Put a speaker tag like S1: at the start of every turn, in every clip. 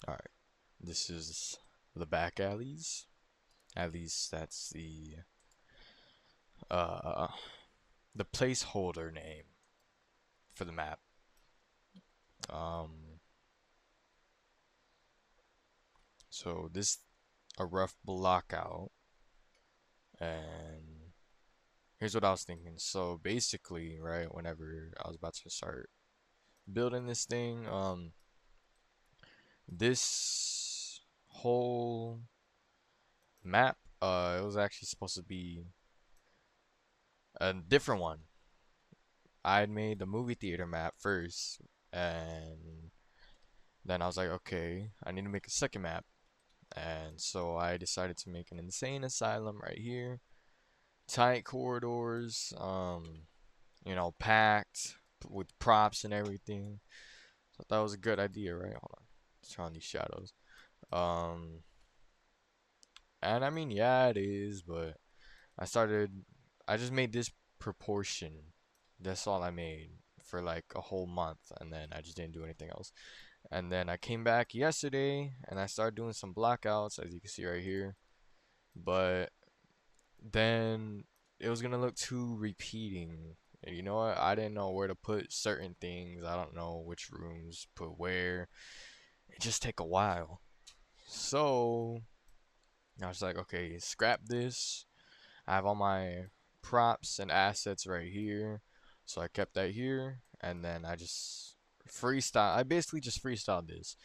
S1: Alright, this is the back alleys. At least that's uh the placeholder name for the map. Um, so this a rough block out, and here's what I was thinking. So basically, right, whenever I was about to start building this thing, this whole map, it was actually supposed to be a different one. I had made the movie theater map first, and then I was like, okay, I need to make a second map. And so I decided to make an insane asylum right here. Tight corridors, packed with props and everything. So that was a good idea, right? Hold on. Let's turn on these shadows. Um, and I mean, yeah, it is, but I started, I just made this proportion. That's all I made for like a whole month, and then I just didn't do anything else. And then I came back yesterday and I started doing some blackouts, as you can see right here. But then it was gonna look too repeating. And you know what? I didn't know where to put certain things. I don't know which rooms put where. It just take a while. So I was like, okay, scrap this. I have all my props and assets right here. So I kept that here, and then I just freestyle. I basically just freestyled this.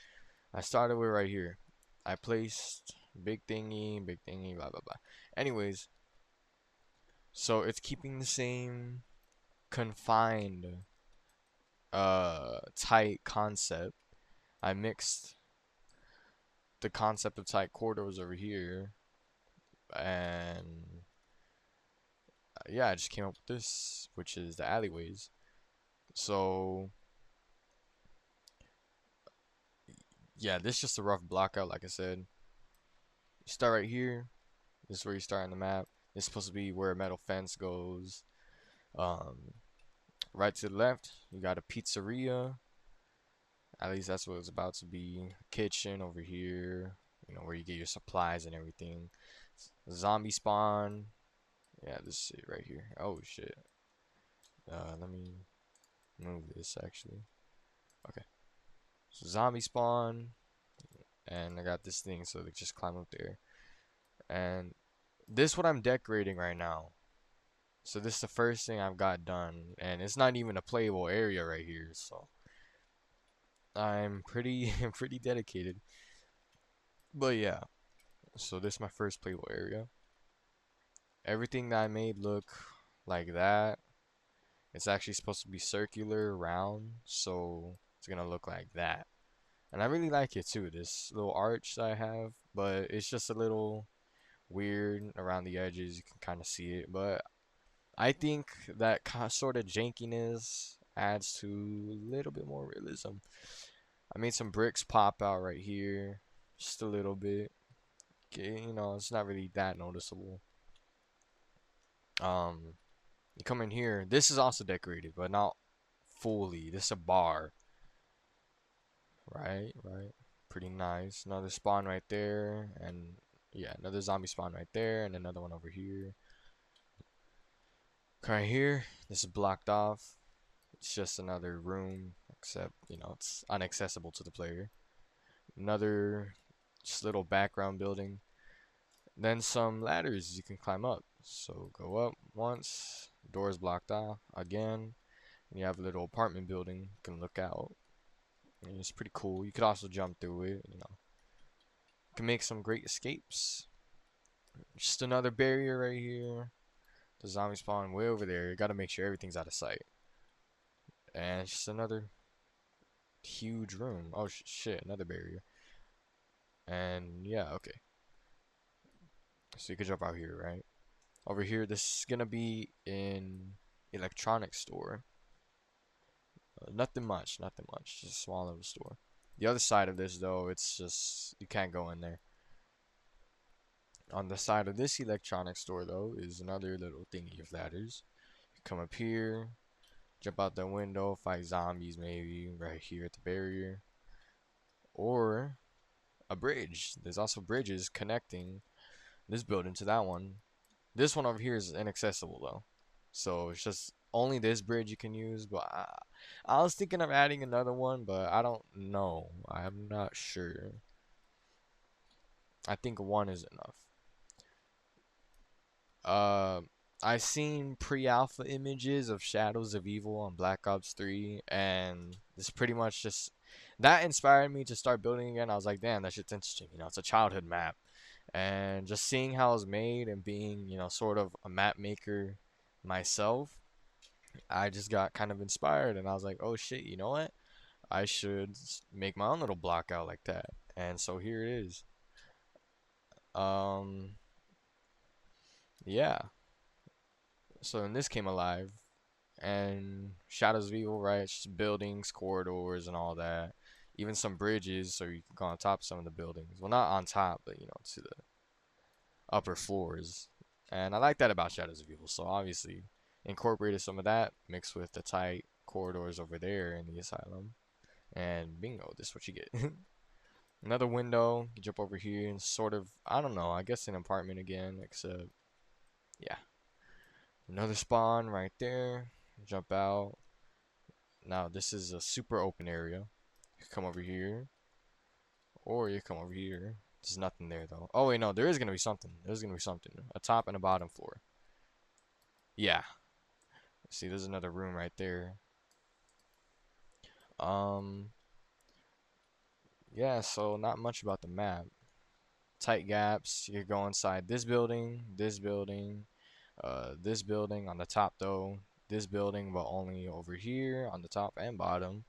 S1: I started with right here. I placed big thingy, blah blah blah. Anyways, so it's keeping the same confined tight concept. I mixed the concept of tight corridors over here, and yeah, I just came up with this, which is the alleyways. So yeah, this is just a rough block out, like I said. You start right here. This is where you start on the map. This is supposed to be where a metal fence goes. Um, right to the left, you got a pizzeria. At least that's what it's about to be. Kitchen over here, where you get your supplies and everything. Zombie spawn. Yeah, this shit right here. Oh shit. Let me move this actually. Okay. So zombie spawn, and I got this thing, so they just climb up there. And this what I'm decorating right now. So this is the first thing I've got done, and it's not even a playable area right here. So I'm pretty pretty dedicated. But yeah, so this is my first playable area. Everything that I made look like that. It's actually supposed to be circular, round, so it's gonna look like that. And I really like it too, this little arch that I have, but it's just a little weird around the edges. You can kind of see it, but I think that sort of jankiness adds to a little bit more realism. I made some bricks pop out right here, just a little bit. Okay, it's not really that noticeable. Um, you come in here. This is also decorated, but not fully. This is a bar. Right, right. Pretty nice. Another spawn right there. And yeah, another zombie spawn right there. And another one over here. Right here. This is blocked off. It's just another room. Except, it's inaccessible to the player. Another just little background building. Then some ladders you can climb up. So go up once. Doors blocked off again. And you have a little apartment building. You can look out. And it's pretty cool. You could also jump through it. Can make some great escapes. Just another barrier right here. The zombie spawn way over there. You gotta make sure everything's out of sight. And it's just another huge room. Oh shit, another barrier. And yeah, okay. So you could jump out here, right? Over here, this is gonna be in electronics store. Nothing much, nothing much. Just a small little store. The other side of this though, it's just you can't go in there. On the side of this electronics store though is another little thingy of ladders. You come up here, Jump out the window, fight zombies maybe right here at the barrier. Or a bridge. There's also bridges connecting this building to that one. This one over here is inaccessible though. So it's just only this bridge you can use. But I was thinking of adding another one, but I don't know. I'm not sure. I think one is enough. Uh, I've seen pre-alpha images of Shadows of Evil on Black Ops 3, and it's pretty much just that inspired me to start building again. I was like, damn, that shit's interesting. You know, it's a childhood map, and just seeing how it's made and being, you know, sort of a map maker myself, I just got kind of inspired, and I was like, oh shit, you know what? I should make my own little block out like that, and so here it is. Um, yeah. So then this came alive, and Shadows of Evil, right? It's just buildings, corridors, and all that. Even some bridges, so you can go on top of some of the buildings. Well, not on top, but you know, to the upper floors. And I like that about Shadows of Evil. So obviously, incorporated some of that mixed with the tight corridors over there in the asylum. And bingo, this is what you get. Another window. You jump over here and sort of, I don't know, I guess an apartment again, except, yeah. Another spawn right there. Jump out. Now this is a super open area. You come over here, or you come over here. There's nothing there though. Oh wait, no, there is gonna be something. There's gonna be something. A top and a bottom floor. Yeah. See, there's another room right there. Um, yeah. So not much about the map. Tight gaps. You go inside this building on the top though. This building, but only over here on the top and bottom.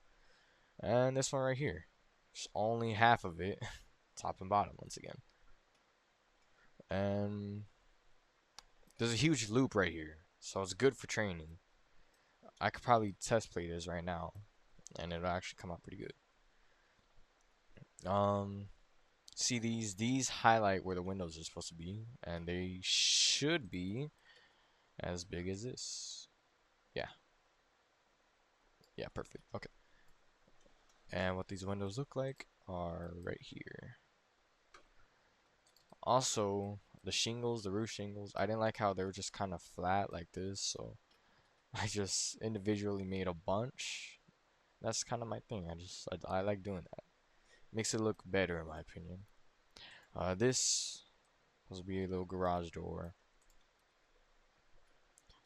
S1: And this one right here. Just only half of it. Top and bottom once again. And there's a huge loop right here. So it's good for training. I could probably test play this right now. And it'll actually come out pretty good. See these highlight where the windows are supposed to be. And they should be as big as this. Yeah. Yeah, perfect. Okay. And what these windows look like are right here. Also, the shingles, the roof shingles, I didn't like how they were just kind of flat like this, so I just individually made a bunch. That's kind of my thing. I like doing that. Makes it look better in my opinion. This supposed to be a little garage door,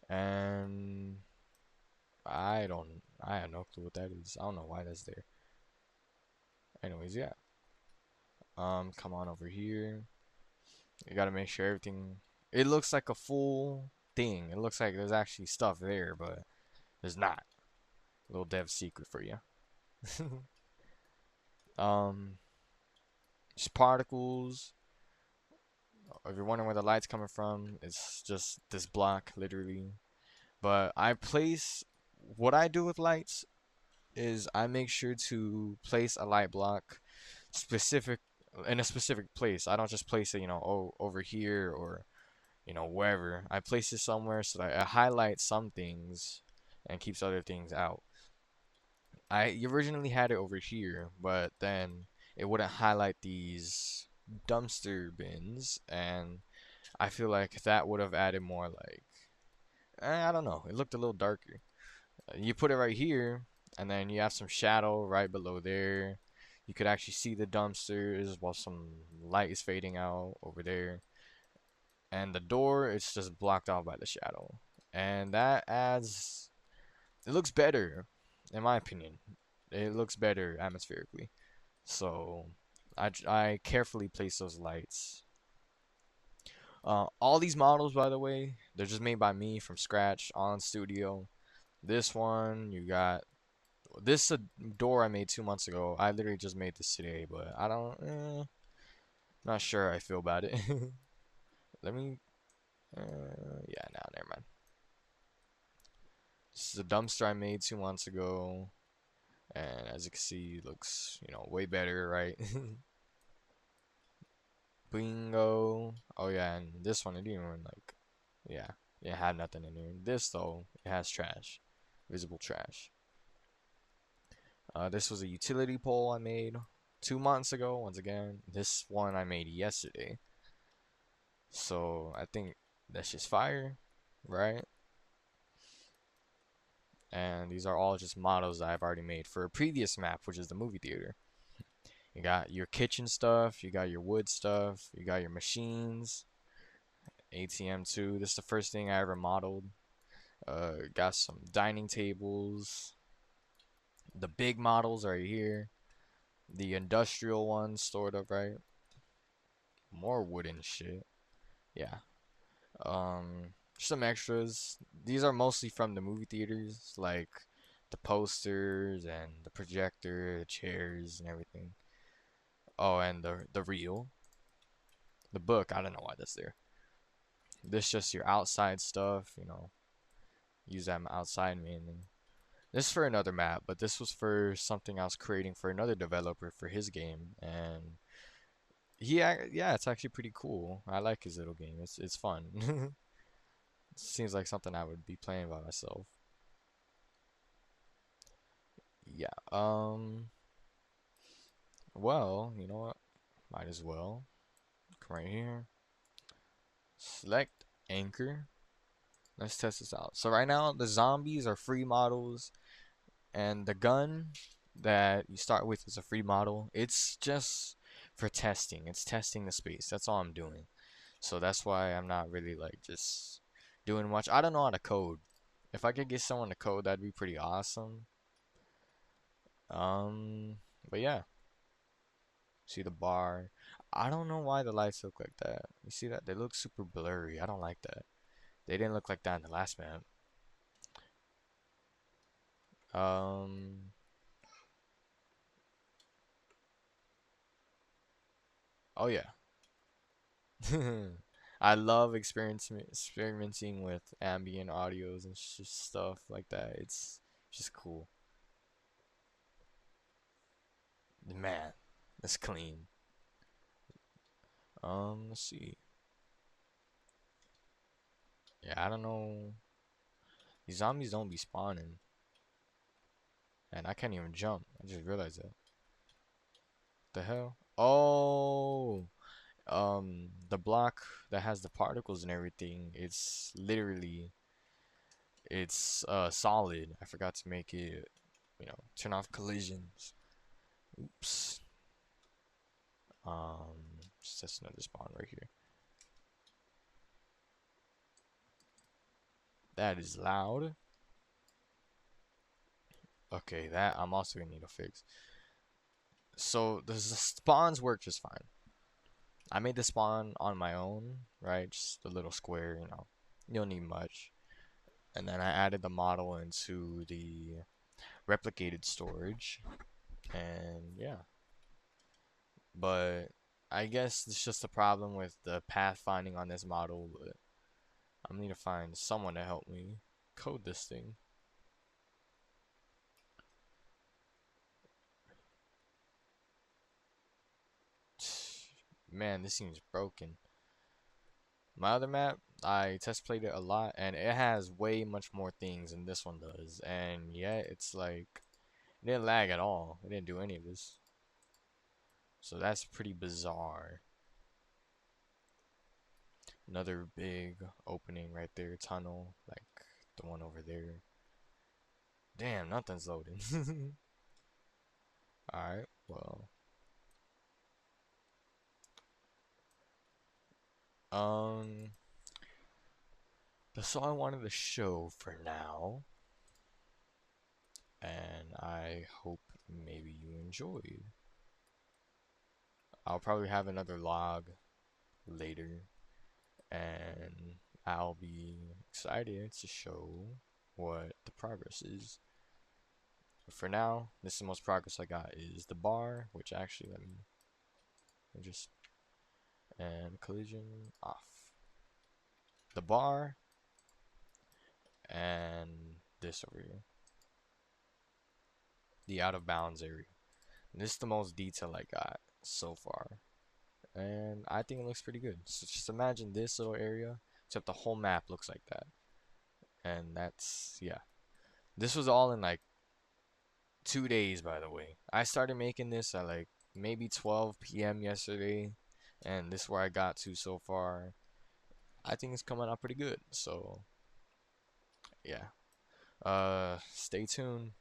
S1: and I have no clue what that is. I don't know why that's there. Anyways, yeah. Come on over here. You gotta make sure everything. It looks like a full thing. It looks like there's actually stuff there, but there's not. A little dev secret for you. um, just particles. If you're wondering where the light's coming from, it's just this block, literally. But I place what I do with lights is I make sure to place a light block specific in a specific place. I don't just place it, you know, over here or you know wherever. I place it somewhere so that it highlights some things and keeps other things out. I originally had it over here, but then it wouldn't highlight these dumpster bins, and I feel like that would have added more like I don't know. It looked a little darker. You put it right here, and then you have some shadow right below there. You could actually see the dumpsters while some light is fading out over there. And the door, it's just blocked off by the shadow. And that adds, it looks better, in my opinion. It looks better atmospherically. So I carefully place those lights. All these models, by the way, they're just made by me from scratch on studio. This one, you got this a door I made 2 months ago. I literally just made this today, but I don't, not sure I feel about it. Let me, yeah, nah, never mind. This is a dumpster I made 2 months ago, and as you can see, it looks, you know, way better, right? Bingo. Oh yeah, and this one, it didn't even like, yeah, it had nothing in there. This though, it has trash. Visible trash. This was a utility pole I made 2 months ago. Once again, this one I made yesterday. So I think that's just fire, right? And these are all just models that I've already made for a previous map, which is the movie theater. You got your kitchen stuff, you got your wood stuff, you got your machines, ATM too. This is the first thing I ever modeled. Got some dining tables. The big models right here. The industrial ones, sort of, right? More wooden shit. Yeah. Some extras. These are mostly from the movie theaters, like the posters and the projector, the chairs, and everything. Oh, and the reel, the book. I don't know why that's there. This just your outside stuff, use them outside mainly. This is for another map, but this was for something I was creating for another developer for his game, and yeah, it's actually pretty cool. I like his little game. It's fun. Seems like something I would be playing by myself. Yeah. Well, you know what? Might as well come right here. Select anchor. Let's test this out. So right now the zombies are free models, and the gun that you start with is a free model. It's just for testing. It's testing the space. That's all I'm doing. So that's why I'm not really like just doing much. I don't know how to code. If I could get someone to code, that'd be pretty awesome. Um, but yeah, see the bar. I don't know why the lights look like that. You see that? They look super blurry. I don't like that. They didn't look like that in the last map. Um, oh yeah. I love experimenting with ambient audios and stuff like that. It's just cool. Man, that's clean. Let's see. Yeah, I don't know. These zombies don't be spawning, and I can't even jump. I just realized that. The hell? Oh, the block that has the particles and everything. It's solid. I forgot to make it. Turn off collisions. Oops. Just test another spawn right here. That is loud. Okay, that I'm also gonna need to fix. So the spawns work just fine. I made the spawn on my own, right? Just a little square, You don't need much. And then I added the model into the replicated storage. And yeah. But I guess it's just a problem with the path finding on this model, but I'm gonna need to find someone to help me code this thing. Man, this seems broken. My other map, I test played it a lot, and it has way much more things than this one does. And yet, it's like, it didn't lag at all. It didn't do any of this. So that's pretty bizarre. Another big opening right there, tunnel, like the one over there. Damn, nothing's loading. Alright, well. Um, that's all I wanted to show for now. And I hope maybe you enjoyed. I'll probably have another log later, and I'll be excited to show what the progress is. But for now, this is the most progress I got is the bar, which actually let me just, and collision off. The bar and this over here, the out of bounds area. And this is the most detail I got so far, and I think it looks pretty good. So just imagine this little area, except the whole map looks like that. And that's, yeah. This was all in like 2 days, by the way. I started making this at like maybe 12 p.m. yesterday, and this is where I got to so far. I think it's coming out pretty good. So yeah, stay tuned.